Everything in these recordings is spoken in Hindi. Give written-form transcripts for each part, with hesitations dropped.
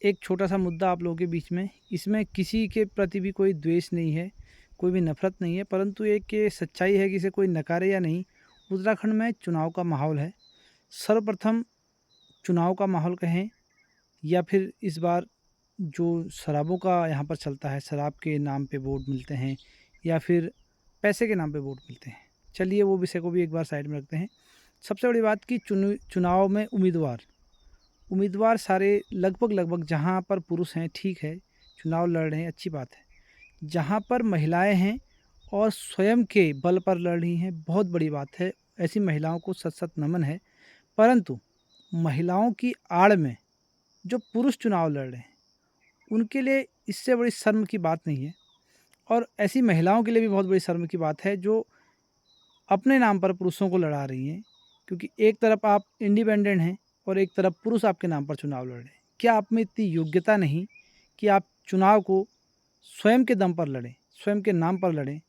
एक छोटा-सा मुद्दा आप लोगों के बीच में, इसमें किसी के प्रति भी कोई द्वेष नहीं है, कोई भी नफ़रत नहीं है, परंतु एक ये सच्चाई है कि इसे कोई नकारे या नहीं, उत्तराखंड में चुनाव का माहौल है। सर्वप्रथम चुनाव का माहौल कहें या फिर इस बार जो शराबों का यहाँ पर चलता है, शराब के नाम पे वोट मिलते हैं या फिर पैसे के नाम पे वोट मिलते हैं। चलिए वो विषय को भी एक बार साइड में रखते हैं। सबसे बड़ी बात कि चुनाव में उम्मीदवार सारे लगभग जहाँ पर पुरुष हैं ठीक है, चुनाव लड़ रहे हैं अच्छी बात है। जहाँ पर महिलाएं हैं और स्वयं के बल पर लड़ रही हैं बहुत बड़ी बात है, ऐसी महिलाओं को सत सत नमन है। परंतु महिलाओं की आड़ में जो पुरुष चुनाव लड़ रहे हैं उनके लिए इससे बड़ी शर्म की बात नहीं है। और ऐसी महिलाओं के लिए भी बहुत बड़ी शर्म की बात है जो अपने नाम पर पुरुषों को लड़ा रही हैं, क्योंकि एक तरफ आप इंडिपेंडेंट हैं और एक तरफ पुरुष आपके नाम पर चुनाव लड़ रहे हैं। क्या आप में इतनी योग्यता नहीं कि आप चुनाव को स्वयं के दम पर लड़ें, स्वयं के नाम पर लड़ें?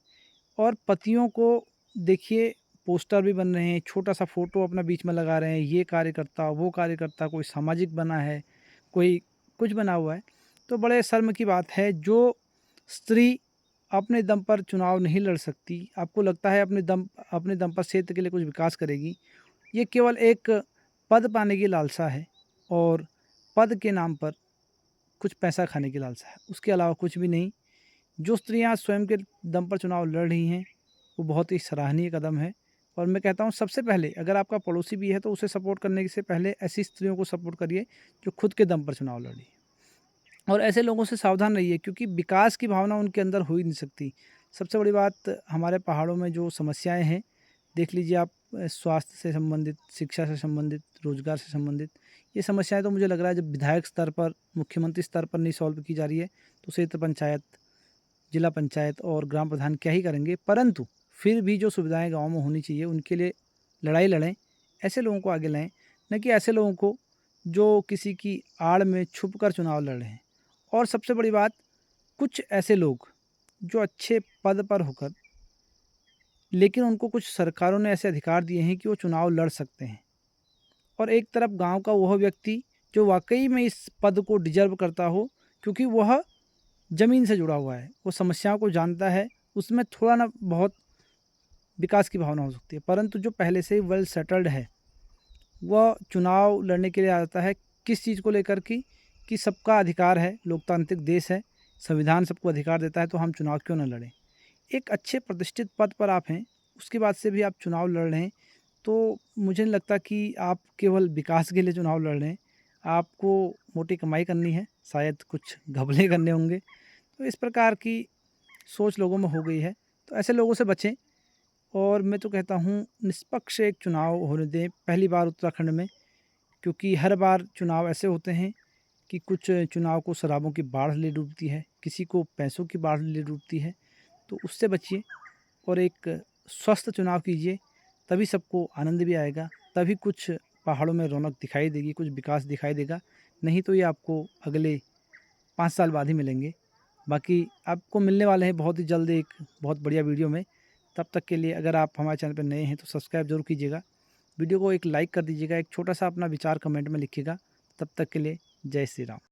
और पतियों को देखिए, पोस्टर भी बन रहे हैं, छोटा-सा फ़ोटो अपना बीच में लगा रहे हैं, ये कार्यकर्ता, वो कार्यकर्ता, कोई सामाजिक बना है, कोई कुछ बना हुआ है। तो बड़े शर्म की बात है, जो स्त्री अपने दम पर चुनाव नहीं लड़ सकती, आपको लगता है अपने दम पर क्षेत्र के लिए कुछ विकास करेगी, ये केवल एक पद पाने की लालसा है और पद के नाम पर कुछ पैसा खाने की लालसा है, उसके अलावा कुछ भी नहीं। जो स्त्रियां स्वयं के दम पर चुनाव लड़ रही हैं, वो बहुत ही सराहनीय कदम है। और मैं कहता हूँ सबसे पहले अगर आपका पड़ोसी भी है तो उसे सपोर्ट करने से पहले ऐसी स्त्रियों को सपोर्ट करिए जो खुद के दम पर चुनाव लड़ रही है। और ऐसे लोगों से सावधान रहिए, क्योंकि विकास की भावना उनके अंदर हो ही नहीं सकती। सबसे बड़ी बात, हमारे पहाड़ों में जो समस्याएं हैं, देख लीजिए आप, स्वास्थ्य से संबंधित, शिक्षा से संबंधित, रोजगार से संबंधित, ये समस्याएं तो मुझे लग रहा है जब विधायक स्तर पर, मुख्यमंत्री स्तर पर नहीं सॉल्व की जा रही है तो क्षेत्र पंचायत, जिला पंचायत और ग्राम प्रधान क्या ही करेंगे। परंतु फिर भी जो सुविधाएं गाँव में होनी चाहिए उनके लिए लड़ाई लड़ें, ऐसे लोगों को आगे लाएं, न कि ऐसे लोगों को जो किसी की आड़ में छुप कर चुनाव लड़ रहे हैं। और सबसे बड़ी बात, कुछ ऐसे लोग जो अच्छे पद पर होकर, लेकिन उनको कुछ सरकारों ने ऐसे अधिकार दिए हैं कि वो चुनाव लड़ सकते हैं, और एक तरफ गांव का वह व्यक्ति जो वाकई में इस पद को डिजर्व करता हो, क्योंकि वह ज़मीन से जुड़ा हुआ है, वो समस्याओं को जानता है, उसमें थोड़ा ना बहुत विकास की भावना हो सकती है। परंतु जो पहले से ही वेल सेटल्ड है, वह चुनाव लड़ने के लिए आता है किस चीज़ को लेकर कि सबका अधिकार है, लोकतांत्रिक देश है, संविधान सबको अधिकार देता है, तो हम चुनाव क्यों ना लड़ें। एक अच्छे प्रतिष्ठित पद पर आप हैं, उसके बाद से भी आप चुनाव लड़ रहे हैं, तो मुझे नहीं लगता कि आप केवल विकास के लिए चुनाव लड़ रहे हैं। आपको मोटी कमाई करनी है, शायद कुछ घपले करने होंगे। तो इस प्रकार की सोच लोगों में हो गई है, तो ऐसे लोगों से बचें। और मैं तो कहता हूँ निष्पक्ष एक चुनाव होने दें पहली बार उत्तराखंड में, क्योंकि हर बार चुनाव ऐसे होते हैं कि कुछ चुनाव को शराबों की बाढ़ ले डूबती है, किसी को पैसों की बाढ़ ले डूबती है। तो उससे बचिए और एक स्वस्थ चुनाव कीजिए, तभी सबको आनंद भी आएगा, तभी कुछ पहाड़ों में रौनक दिखाई देगी, कुछ विकास दिखाई देगा। नहीं तो ये आपको अगले 5 साल बाद ही मिलेंगे। बाकी आपको मिलने वाले हैं बहुत ही जल्द एक बहुत बढ़िया वीडियो में। तब तक के लिए अगर आप हमारे चैनल पर नए हैं तो सब्सक्राइब ज़रूर कीजिएगा। वीडियो को एक लाइक कर दीजिएगा, एक छोटा-सा अपना विचार कमेंट में लिखिएगा। तब तक के लिए जय श्री राम।